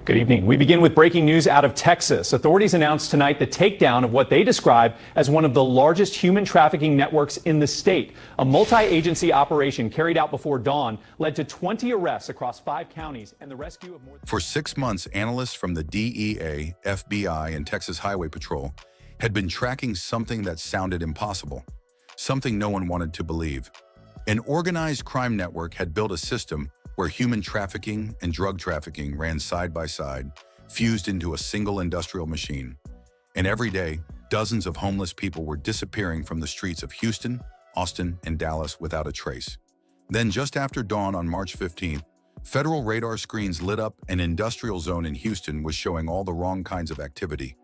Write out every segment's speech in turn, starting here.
Good evening. We begin with breaking news out of Texas. Authorities announced tonight the takedown of what they describe as one of the largest human trafficking networks in the state. A multi-agency operation carried out before dawn led to 20 arrests across 5 counties and the rescue of more than... For 6 months, analysts from the DEA, FBI, and Texas Highway Patrol had been tracking something that sounded impossible, something no one wanted to believe. An organized crime network had built a system where human trafficking and drug trafficking ran side by side, fused into a single industrial machine. And every day, dozens of homeless people were disappearing from the streets of Houston, Austin, and Dallas without a trace. Then, just after dawn on March 15th, federal radar screens lit up an industrial zone in Houston was showing all the wrong kinds of activity.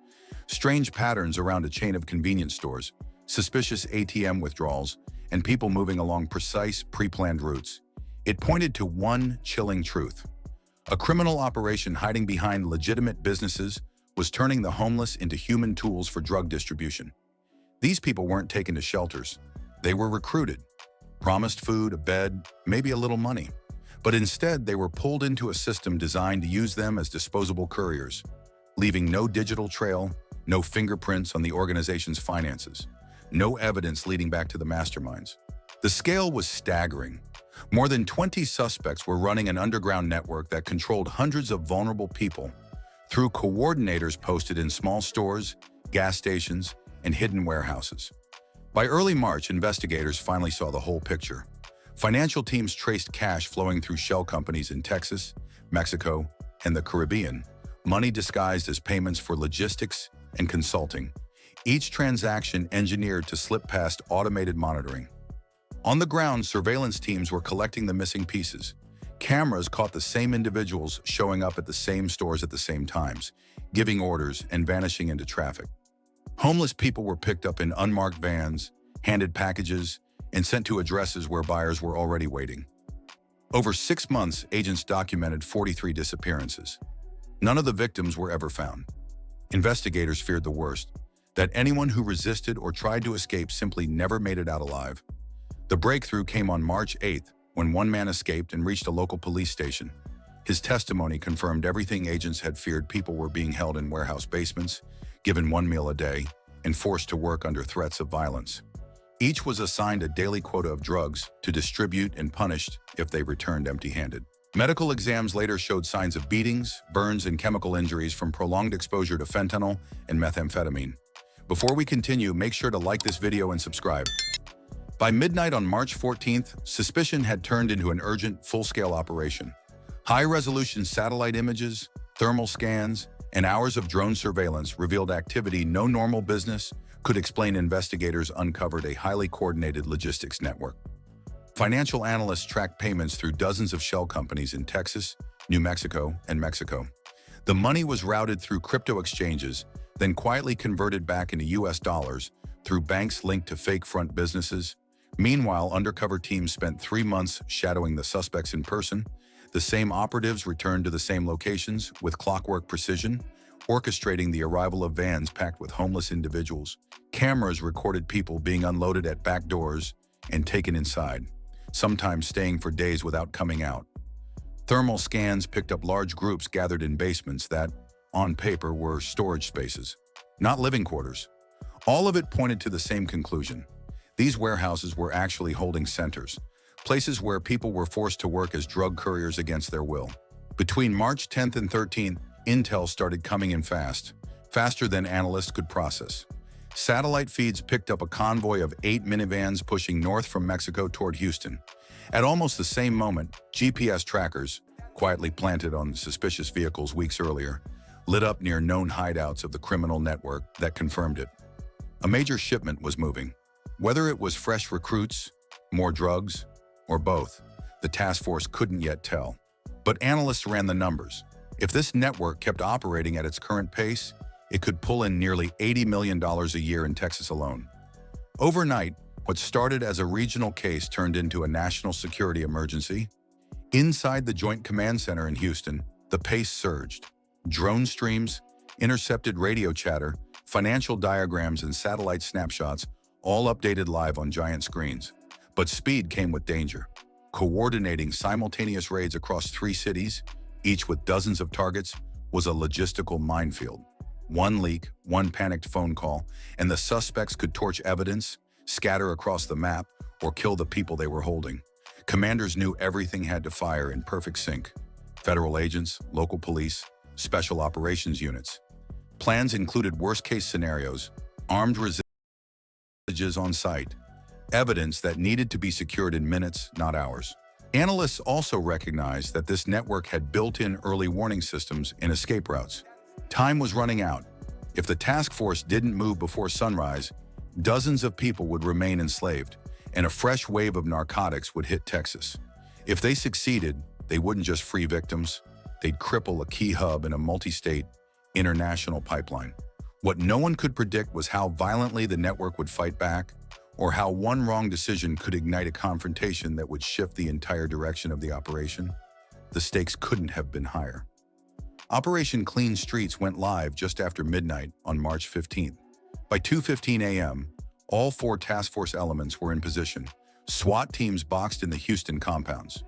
Strange patterns around a chain of convenience stores, suspicious ATM withdrawals, and people moving along precise, pre-planned routes. It pointed to one chilling truth. A criminal operation hiding behind legitimate businesses was turning the homeless into human tools for drug distribution. These people weren't taken to shelters. They were recruited, promised food, a bed, maybe a little money. But instead, they were pulled into a system designed to use them as disposable couriers, leaving no digital trail, no fingerprints on the organization's finances, no evidence leading back to the masterminds. The scale was staggering. More than 20 suspects were running an underground network that controlled hundreds of vulnerable people through coordinators posted in small stores, gas stations, and hidden warehouses. By early March, investigators finally saw the whole picture. Financial teams traced cash flowing through shell companies in Texas, Mexico, and the Caribbean, money disguised as payments for logistics and consulting, each transaction engineered to slip past automated monitoring. On the ground, surveillance teams were collecting the missing pieces. Cameras caught the same individuals showing up at the same stores at the same times, giving orders and vanishing into traffic. Homeless people were picked up in unmarked vans, handed packages, and sent to addresses where buyers were already waiting. Over 6 months, agents documented 43 disappearances. None of the victims were ever found. Investigators feared the worst, that anyone who resisted or tried to escape simply never made it out alive. The breakthrough came on March 8th, when one man escaped and reached a local police station. His testimony confirmed everything agents had feared. People were being held in warehouse basements, given 1 meal a day, and forced to work under threats of violence. Each was assigned a daily quota of drugs to distribute and punished if they returned empty-handed. Medical exams later showed signs of beatings, burns, and chemical injuries from prolonged exposure to fentanyl and methamphetamine. Before we continue, make sure to like this video and subscribe. By midnight on March 14th, suspicion had turned into an urgent, full-scale operation. High-resolution satellite images, thermal scans, and hours of drone surveillance revealed activity no normal business could explain. Investigators uncovered a highly coordinated logistics network. Financial analysts tracked payments through dozens of shell companies in Texas, New Mexico, and Mexico. The money was routed through crypto exchanges, then quietly converted back into US dollars through banks linked to fake front businesses. Meanwhile, undercover teams spent 3 months shadowing the suspects in person. The same operatives returned to the same locations with clockwork precision, orchestrating the arrival of vans packed with homeless individuals. Cameras recorded people being unloaded at back doors and taken inside, sometimes staying for days without coming out. Thermal scans picked up large groups gathered in basements that, on paper, were storage spaces, not living quarters. All of it pointed to the same conclusion. These warehouses were actually holding centers, places where people were forced to work as drug couriers against their will. Between March 10th and 13th, intel started coming in fast, faster than analysts could process. Satellite feeds picked up a convoy of 8 minivans pushing north from Mexico toward Houston. At almost the same moment, GPS trackers, quietly planted on suspicious vehicles weeks earlier, lit up near known hideouts of the criminal network that confirmed it. A major shipment was moving. Whether it was fresh recruits, more drugs, or both, the task force couldn't yet tell. But analysts ran the numbers. If this network kept operating at its current pace, it could pull in nearly $80 million a year in Texas alone. Overnight, what started as a regional case turned into a national security emergency. Inside the Joint Command Center in Houston, the pace surged. Drone streams, intercepted radio chatter, financial diagrams, and satellite snapshots all updated live on giant screens. But speed came with danger. Coordinating simultaneous raids across 3 cities, each with dozens of targets, was a logistical minefield. One leak, one panicked phone call, and the suspects could torch evidence, scatter across the map, or kill the people they were holding. Commanders knew everything had to fire in perfect sync. Federal agents, local police, special operations units. Plans included worst-case scenarios, armed resistance on site, evidence that needed to be secured in minutes, not hours. Analysts also recognized that this network had built-in early warning systems and escape routes. Time was running out. If the task force didn't move before sunrise, dozens of people would remain enslaved, and a fresh wave of narcotics would hit Texas. If they succeeded, they wouldn't just free victims, they'd cripple a key hub in a multi-state, international pipeline. What no one could predict was how violently the network would fight back, or how one wrong decision could ignite a confrontation that would shift the entire direction of the operation. The stakes couldn't have been higher. Operation Clean Streets went live just after midnight on March 15th. By 2:15 a.m., all 4 task force elements were in position. SWAT teams boxed in the Houston compounds.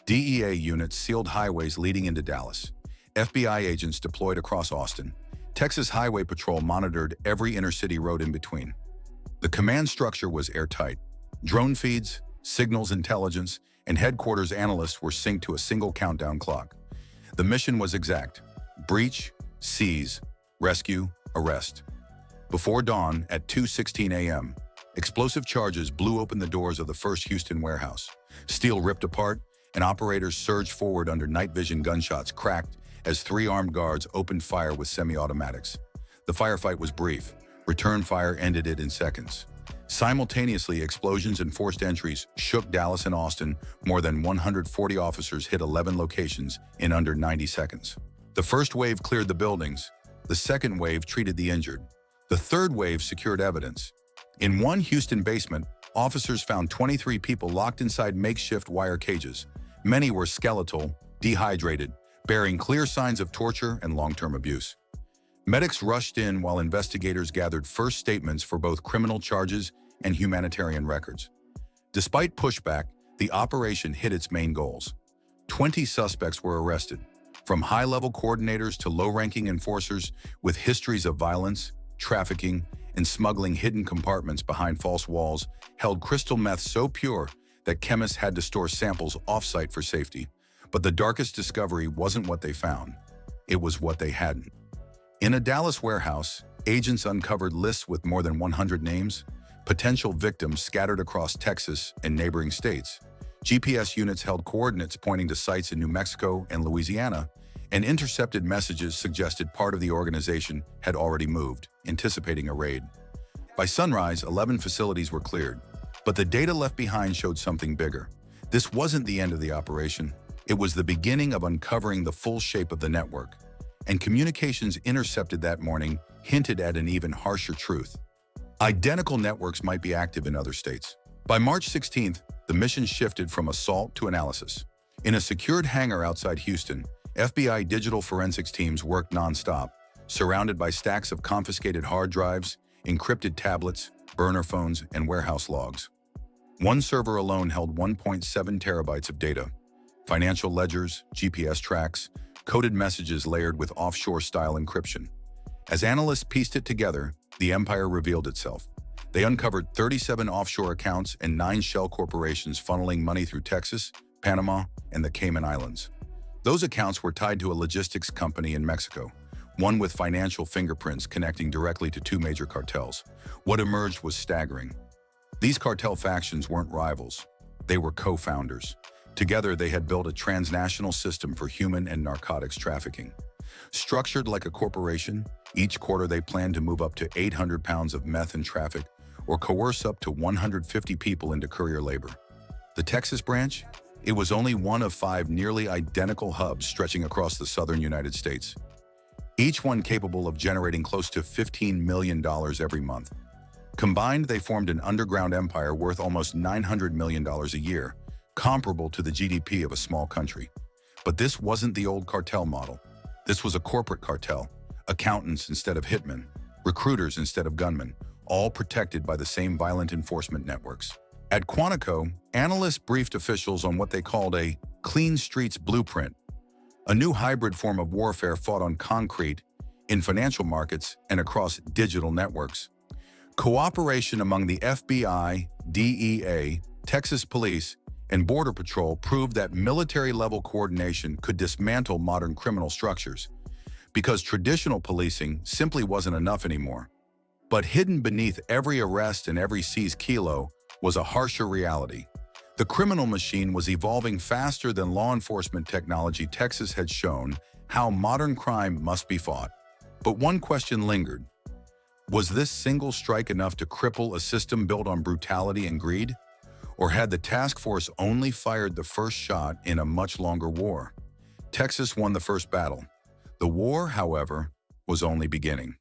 DEA units sealed highways leading into Dallas. FBI agents deployed across Austin. Texas Highway Patrol monitored every inner-city road in between. The command structure was airtight. Drone feeds, signals intelligence, and headquarters analysts were synced to a single countdown clock. The mission was exact: breach, seize, rescue, arrest. Before dawn, at 2:16 a.m., explosive charges blew open the doors of the first Houston warehouse. Steel ripped apart, and operators surged forward under night vision gunshots cracked as 3 armed guards opened fire with semi-automatics. The firefight was brief. Return fire ended it in seconds. Simultaneously, explosions and forced entries shook Dallas and Austin. More than 140 officers hit 11 locations in under 90 seconds. The first wave cleared the buildings. The second wave treated the injured. The third wave secured evidence. In one Houston basement, officers found 23 people locked inside makeshift wire cages. Many were skeletal, dehydrated, bearing clear signs of torture and long-term abuse. Medics rushed in while investigators gathered first statements for both criminal charges and humanitarian records. Despite pushback, the operation hit its main goals. 20 suspects were arrested, from high-level coordinators to low-ranking enforcers with histories of violence, trafficking, and smuggling hidden compartments behind false walls held crystal meth so pure that chemists had to store samples off-site for safety. But the darkest discovery wasn't what they found. It was what they hadn't. In a Dallas warehouse, agents uncovered lists with more than 100 names, potential victims scattered across Texas and neighboring states. GPS units held coordinates pointing to sites in New Mexico and Louisiana, and intercepted messages suggested part of the organization had already moved, anticipating a raid. By sunrise, 11 facilities were cleared, but the data left behind showed something bigger. This wasn't the end of the operation. It was the beginning of uncovering the full shape of the network. And communications intercepted that morning hinted at an even harsher truth. Identical networks might be active in other states. By March 16th, the mission shifted from assault to analysis. In a secured hangar outside Houston, FBI digital forensics teams worked nonstop, surrounded by stacks of confiscated hard drives, encrypted tablets, burner phones, and warehouse logs. One server alone held 1.7 terabytes of data: financial ledgers, GPS tracks, coded messages layered with offshore-style encryption. As analysts pieced it together, the empire revealed itself. They uncovered 37 offshore accounts and 9 shell corporations funneling money through Texas, Panama, and the Cayman Islands. Those accounts were tied to a logistics company in Mexico, one with financial fingerprints connecting directly to 2 major cartels. What emerged was staggering. These cartel factions weren't rivals. They were co-founders. Together, they had built a transnational system for human and narcotics trafficking. Structured like a corporation, each quarter they planned to move up to 800 pounds of meth in traffic or coerce up to 150 people into courier labor. The Texas branch? It was only one of 5 nearly identical hubs stretching across the southern United States, each one capable of generating close to $15 million every month. Combined, they formed an underground empire worth almost $900 million a year, comparable to the GDP of a small country. But this wasn't the old cartel model. This was a corporate cartel, accountants instead of hitmen, recruiters instead of gunmen, all protected by the same violent enforcement networks. At Quantico, analysts briefed officials on what they called a clean streets blueprint. a new hybrid form of warfare fought on concrete, in financial markets, and across digital networks. Cooperation among the FBI, DEA, Texas Police, and Border Patrol proved that military-level coordination could dismantle modern criminal structures, because traditional policing simply wasn't enough anymore. But hidden beneath every arrest and every seized kilo was a harsher reality. The criminal machine was evolving faster than law enforcement technology. Texas had shown how modern crime must be fought. But one question lingered. Was this single strike enough to cripple a system built on brutality and greed? Or had the task force only fired the first shot in a much longer war? Texas won the first battle. The war, however, was only beginning.